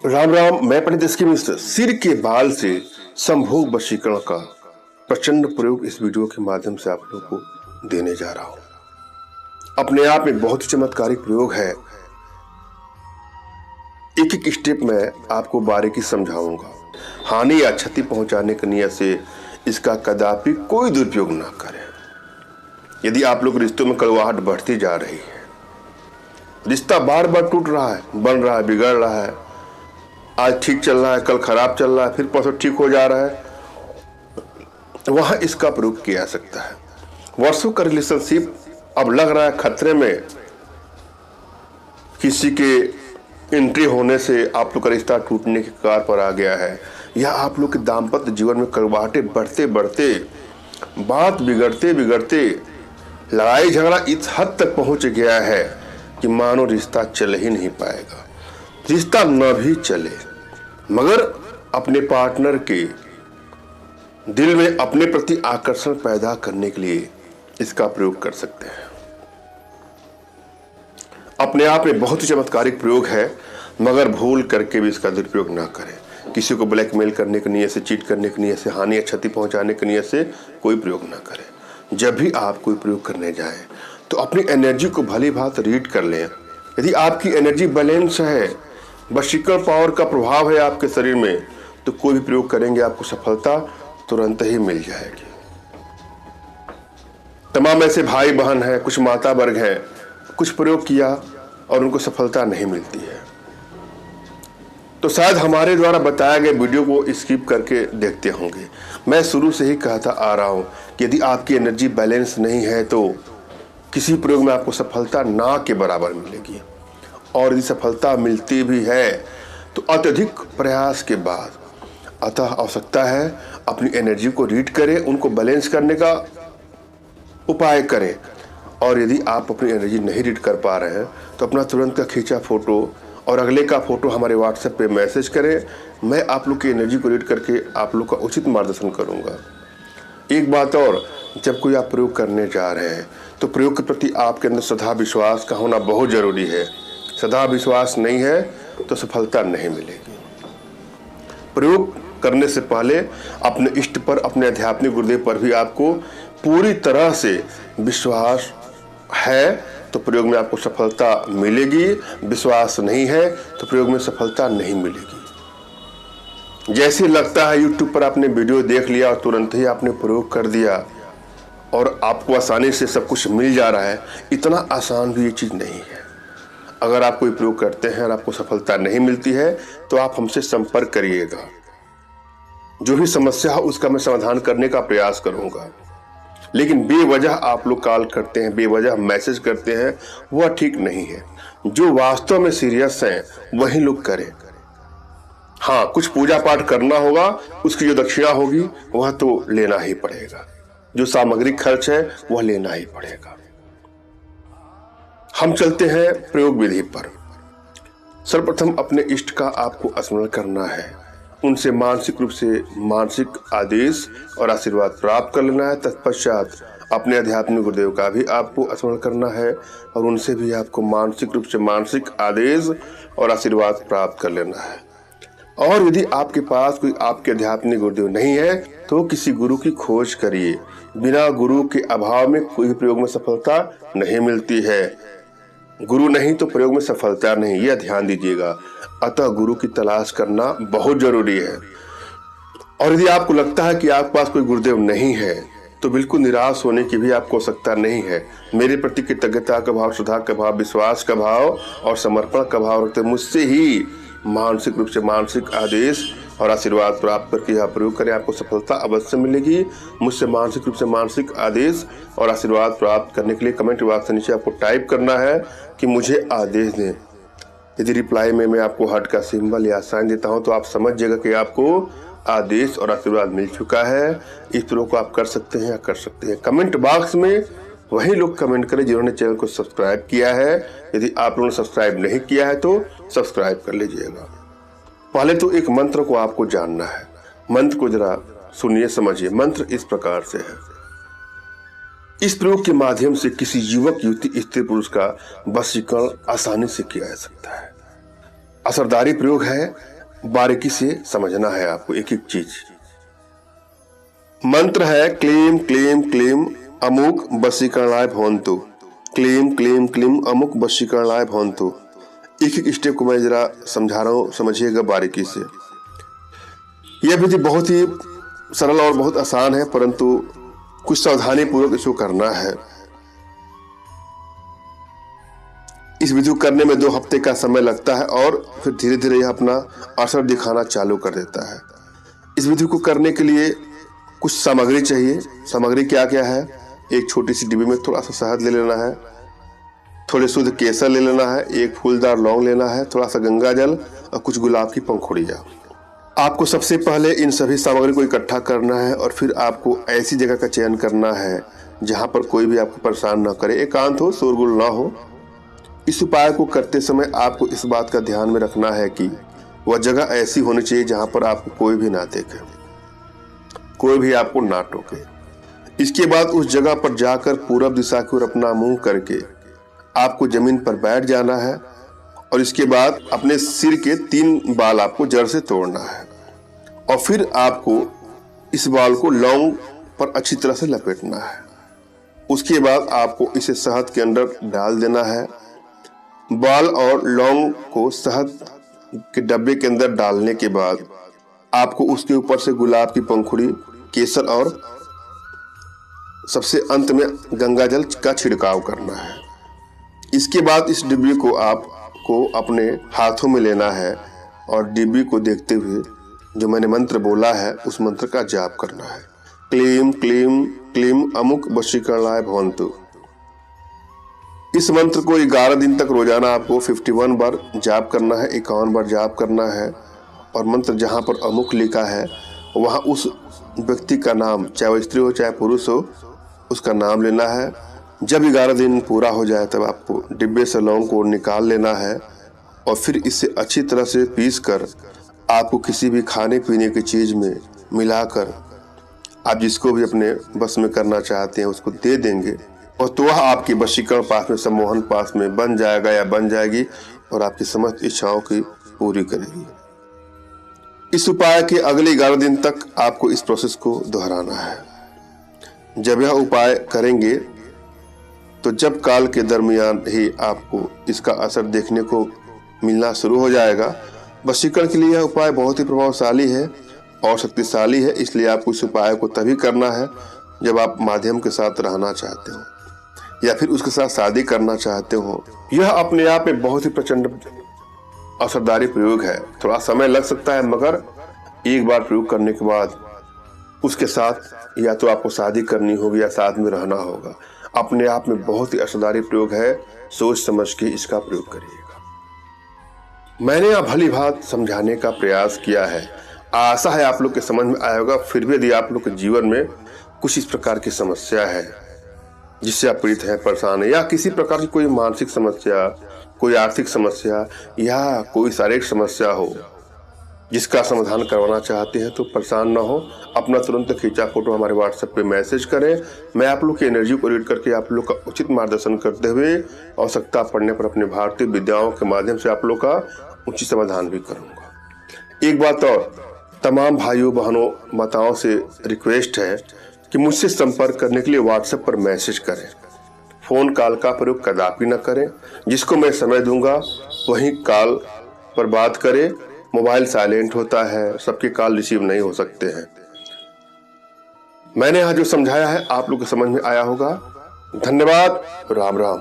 राम राम। मैं पंडित एस के मिश्र सिर के बाल से संभोग वशीकरण का प्रचंड प्रयोग इस वीडियो के माध्यम से आप लोगों को देने जा रहा हूं। अपने आप में बहुत ही चमत्कारिक प्रयोग है। एक एक स्टेप में आपको बारीकी समझाऊंगा। हानि या क्षति पहुंचाने की नियत से इसका कदापि कोई दुरुपयोग ना करें। यदि आप लोग रिश्तों में कड़वाहट बढ़ती जा रही है, रिश्ता बार बार टूट रहा है, बन रहा है, बिगड़ रहा है, आज ठीक चल रहा है, कल खराब चल रहा है, फिर परसों ठीक हो जा रहा है, वहां इसका प्रयोग किया जा सकता है। वर्षों का रिलेशनशिप अब लग रहा है खतरे में, किसी के एंट्री होने से आप लोग का रिश्ता टूटने के कगार पर आ गया है, या आप लोग के दाम्पत्य जीवन में कड़वाहटें बढ़ते बढ़ते, बात बिगड़ते बिगड़ते, लड़ाई झगड़ा इस हद तक पहुंच गया है कि मानो रिश्ता चल ही नहीं पाएगा। रिश्ता न भी चले मगर अपने पार्टनर के दिल में अपने प्रति आकर्षण पैदा करने के लिए इसका प्रयोग कर सकते हैं। अपने आप में बहुत ही चमत्कारिक प्रयोग है, मगर भूल करके भी इसका दुरुपयोग ना करें। किसी को ब्लैकमेल करने की नियत से, चीट करने की नियत से, हानि या क्षति पहुंचाने की नियत से कोई प्रयोग ना करें। जब भी आप कोई प्रयोग करने जाएं तो अपनी एनर्जी को भली भांति रीड कर लें। यदि आपकी एनर्जी बैलेंस है, वशीकरण पावर का प्रभाव है आपके शरीर में, तो कोई भी प्रयोग करेंगे आपको सफलता तुरंत ही मिल जाएगी। तमाम ऐसे भाई बहन हैं, कुछ माता वर्ग हैं, कुछ प्रयोग किया और उनको सफलता नहीं मिलती है, तो शायद हमारे द्वारा बताया गए वीडियो को स्किप करके देखते होंगे। मैं शुरू से ही कहता आ रहा हूं कि यदि आपकी एनर्जी बैलेंस नहीं है तो किसी प्रयोग में आपको सफलता ना के बराबर मिलेगी, और यदि सफलता मिलती भी है तो अत्यधिक प्रयास के बाद। अतः आवश्यकता है अपनी एनर्जी को रीड करें, उनको बैलेंस करने का उपाय करें। और यदि आप अपनी एनर्जी नहीं रीड कर पा रहे हैं तो अपना तुरंत का खींचा फोटो और अगले का फोटो हमारे व्हाट्सएप पे मैसेज करें। मैं आप लोग की एनर्जी को रीड करके आप लोग का उचित मार्गदर्शन करूंगा। एक बात और, जब कोई आप प्रयोग करने जा रहे हैं तो प्रयोग के प्रति आपके अंदर श्रद्धा विश्वास का होना बहुत जरूरी है। श्रद्धा विश्वास नहीं है तो सफलता नहीं मिलेगी। प्रयोग करने से पहले अपने इष्ट पर, अपने आध्यात्मिक गुरुदेव पर भी आपको पूरी तरह से विश्वास है तो प्रयोग में आपको सफलता मिलेगी। विश्वास नहीं है तो प्रयोग में सफलता नहीं मिलेगी। जैसे लगता है YouTube पर आपने वीडियो देख लिया और तुरंत ही आपने प्रयोग कर दिया और आपको आसानी से सब कुछ मिल जा रहा है, इतना आसान भी ये चीज नहीं है। अगर आप कोई प्रयोग करते हैं और आपको सफलता नहीं मिलती है तो आप हमसे संपर्क करिएगा। जो भी समस्या हो उसका मैं समाधान करने का प्रयास करूंगा। लेकिन बेवजह आप लोग कॉल करते हैं, बेवजह मैसेज करते हैं, वह ठीक नहीं है। जो वास्तव में सीरियस हैं वही लोग करें। हाँ, कुछ पूजा पाठ करना होगा, उसकी जो दक्षिणा होगी वह तो लेना ही पड़ेगा। जो सामग्रिक खर्च है वह लेना ही पड़ेगा। हम चलते हैं प्रयोग विधि पर। सर्वप्रथम अपने इष्ट का आपको स्मरण करना है, उनसे मानसिक रूप से मानसिक आदेश और आशीर्वाद प्राप्त कर लेना है। तत्पश्चात अपने आध्यात्मिक गुरुदेव का भी आपको स्मरण करना है और उनसे भी आपको मानसिक रूप से मानसिक आदेश और आशीर्वाद प्राप्त कर लेना है। और यदि आपके पास कोई आपके आध्यात्मिक गुरुदेव नहीं है तो किसी गुरु की खोज करिए। बिना गुरु के अभाव में कोई प्रयोग में सफलता नहीं मिलती है। गुरु नहीं तो प्रयोग में सफलता नहीं, यह ध्यान दीजिएगा। अतः गुरु की तलाश करना बहुत जरूरी है। और यदि आपको लगता है कि आपके पास कोई गुरुदेव नहीं है तो बिल्कुल निराश होने की भी आपको आवश्यकता नहीं है। मेरे प्रति कृतज्ञता का भाव, श्रद्धा का भाव, विश्वास का भाव और समर्पण का भाव रखते मुझसे ही मानसिक रूप से मानसिक आदेश और आशीर्वाद प्राप्त करके यह प्रयोग करें, आपको सफलता अवश्य मिलेगी। मुझसे मानसिक रूप से मानसिक आदेश और आशीर्वाद प्राप्त करने के लिए कमेंट बॉक्स के नीचे आपको टाइप करना है कि मुझे आदेश दें। यदि रिप्लाई में मैं आपको हार्ट का सिंबल या साइन देता हूं तो आप समझ जाएगा कि आपको आदेश और आशीर्वाद मिल चुका है। इस प्रयोग को आप कर सकते हैं या कर सकते हैं। कमेंट बॉक्स में वही लोग कमेंट करें जिन्होंने चैनल को सब्सक्राइब किया है। यदि आप लोगों ने सब्सक्राइब नहीं किया है तो सब्सक्राइब कर लीजिएगा। पहले तो एक मंत्र को आपको जानना है। मंत्र को जरा सुनिए, समझिए। मंत्र इस प्रकार से है। इस प्रयोग के माध्यम से किसी युवक युवती स्त्री पुरुष का वशीकरण आसानी से किया जा सकता है। असरदारी प्रयोग है, बारीकी से समझना है आपको एक एक चीज। मंत्र है क्लीम क्लीम क्लीम अमुक वशीकरणाय भवन्तु, क्लीम क्लीम क्लीम अमुक वशीकरणाय भवन्तु। एक एक स्टेप को मैं जरा समझा रहा हूं, समझिएगा बारीकी से। यह विधि बहुत ही सरल और बहुत आसान है, परंतु कुछ सावधानी पूर्वक इसको करना है। इस विधि को करने में 2 हफ्ते का समय लगता है और फिर धीरे धीरे यह अपना असर दिखाना चालू कर देता है। इस विधि को करने के लिए कुछ सामग्री चाहिए। सामग्री क्या क्या है? एक छोटी सी डिब्बी में थोड़ा सा शहद ले लेना है, थोड़े शुद्ध केसर ले लेना है, एक फूलदार लौंग लेना है, थोड़ा सा गंगा जल और कुछ गुलाब की पंखुड़ियाँ। आपको सबसे पहले इन सभी सामग्री को इकट्ठा करना है और फिर आपको ऐसी जगह का चयन करना है जहां पर कोई भी आपको परेशान ना करे, एकांत हो, शोरगुल ना हो। इस उपाय को करते समय आपको इस बात का ध्यान में रखना है कि वह जगह ऐसी होनी चाहिए जहां पर आपको कोई भी ना देखे, कोई भी आपको ना टोके। इसके बाद उस जगह पर जाकर पूरब दिशा की ओर अपना मुंह करके आपको जमीन पर बैठ जाना है और इसके बाद अपने सिर के 3 बाल आपको जड़ से तोड़ना है और फिर आपको इस बाल को लौंग पर अच्छी तरह से लपेटना है। उसके बाद आपको इसे शहद के अंदर डाल देना है। बाल और लौंग को शहद के डब्बे के अंदर डालने के बाद आपको उसके ऊपर से गुलाब की पंखुड़ी, केसर और सबसे अंत में गंगा जल का छिड़काव करना है। इसके बाद इस डिब्बी को आपको अपने हाथों में लेना है और डिब्बी को देखते हुए जो मैंने मंत्र बोला है उस मंत्र का जाप करना है। क्लीम क्लीम क्लीम अमुक वशीकरणाय भवन्तु। इस मंत्र को 11 दिन तक रोजाना आपको 51 बार जाप करना है, 51 बार जाप करना है और मंत्र जहां पर अमुक लिखा है वहां उस व्यक्ति का नाम, चाहे वो स्त्री हो चाहे पुरुष हो, उसका नाम लेना है। जब 11 दिन पूरा हो जाए तब आपको डिब्बे से लौंग को निकाल लेना है और फिर इसे अच्छी तरह से पीस कर आपको किसी भी खाने पीने की चीज में मिलाकर आप जिसको भी अपने बस में करना चाहते हैं उसको दे देंगे और तो वह आपकी वशीकरण पास में, सम्मोहन पास में बन जाएगा या बन जाएगी और आपकी समस्त इच्छाओं की पूरी करेगी। इस उपाय के अगले 11 दिन तक आपको इस प्रोसेस को दोहराना है। जब यह उपाय करेंगे तो जब काल के दरमियान ही आपको इसका असर देखने को मिलना शुरू हो जाएगा। वशीकरण के लिए यह उपाय बहुत ही प्रभावशाली है और शक्तिशाली है, इसलिए आपको इस उपाय को तभी करना है जब आप माध्यम के साथ रहना चाहते हो या फिर उसके साथ शादी करना चाहते हो। यह अपने आप में बहुत ही प्रचंड असरदारी प्रयोग है। थोड़ा समय लग सकता है मगर एक बार प्रयोग करने के बाद उसके साथ या तो आपको शादी करनी होगी या साथ में रहना होगा। अपने आप में बहुत ही असरदारी प्रयोग है, सोच समझ के इसका प्रयोग करिएगा। मैंने यह भली भांति समझाने का प्रयास किया है, आशा है आप लोग के समझ में आया होगा। फिर भी यदि आप लोग के जीवन में कुछ इस प्रकार की समस्या है जिससे आप पीड़ित हैं, परेशान है, या किसी प्रकार की कोई मानसिक समस्या, कोई आर्थिक समस्या या कोई शारीरिक समस्या हो जिसका समाधान करवाना चाहते हैं तो परेशान ना हो, अपना तुरंत खींचा फोटो हमारे व्हाट्सएप पे मैसेज करें। मैं आप लोग की एनर्जी को रीड करके आप लोग का उचित मार्गदर्शन करते हुए आवश्यकता पड़ने पर अपने भारतीय विद्याओं के माध्यम से आप लोग का उचित समाधान भी करूंगा। एक बात और, तमाम भाइयों बहनों माताओं से रिक्वेस्ट है कि मुझसे संपर्क करने के लिए व्हाट्सएप पर मैसेज करें। फोन कॉल का प्रयोग कदापि न करें। जिसको मैं समय दूंगा वही कॉल पर बात करें। मोबाइल साइलेंट होता है, सबके कॉल रिसीव नहीं हो सकते हैं। मैंने यहाँ जो समझाया है आप लोग को समझ में आया होगा। धन्यवाद। राम राम।